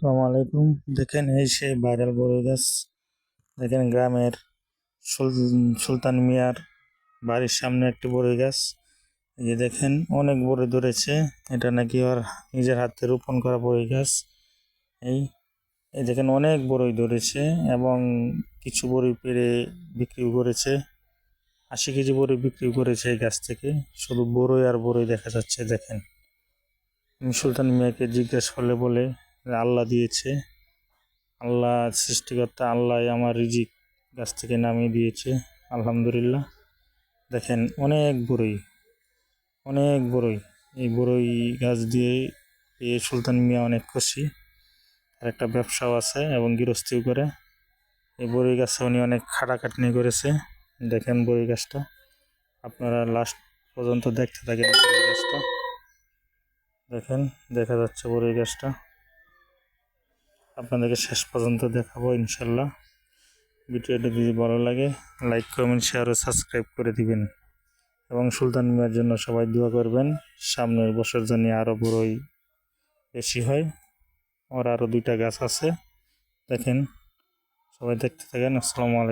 আসসালামু আলাইকুম। দেখেন এই সেই ভাইরাল বড়ই গাছ। দেখেন গ্রামের সুলতান মিয়ার বাড়ির সামনে একটি বড়ই গাছ। এই যে দেখেন অনেক বড়ই ধরেছে। এটা নাকি ওর নিজের হাতে রোপণ করা বড়ই গাছ। এই এই দেখেন অনেক বড়ই ধরেছে এবং কিছু বড়ই পেড়ে বিক্রিও করেছে। 80 কেজি বড়ই বিক্রি করেছে এই গাছ থেকে। শুধু বড়ই আর বড়ই দেখা যাচ্ছে। দেখেন আমি সুলতান মিয়াকে জিজ্ঞেস করলে বলে আল্লাহ দিয়েছে, আল্লাহ সৃষ্টিকর্তা আল্লাহ আমার রিজিক গাছ থেকে নামিয়ে দিয়েছে, আলহামদুলিল্লাহ। দেখেন অনেক বড়ই, অনেক বড়ই। এই বড়ই গাছ দিয়ে এই সুলতান মিয়া অনেক খুশি। আর একটা ব্যবসাও আছে এবং গৃহস্থিও করে। এই বড়ই গাছে উনি অনেক খাটাখাটনি করেছে। দেখেন বড়ই গাছটা, আপনারা লাস্ট পর্যন্ত দেখতে থাকেন। বড়ই গাছটা দেখেন, দেখা যাচ্ছে বড়ই গাছটা। আপনাদেরকে শেষ পর্যন্ত দেখাবো ইনশাল্লাহ। ভিডিওটা যদি ভালো লাগে লাইক, কমেন্ট, শেয়ার ও সাবস্ক্রাইব করে দিবেন এবং সুলতান মিয়ার জন্য সবাই দোয়া করবেন। সামনের বছর যেন আরও বড়ই বেশি হয়। ওর আরও 2টা গাছ আছে। দেখেন, সবাই দেখতে থাকেন। আসসালামু আলাইকুম।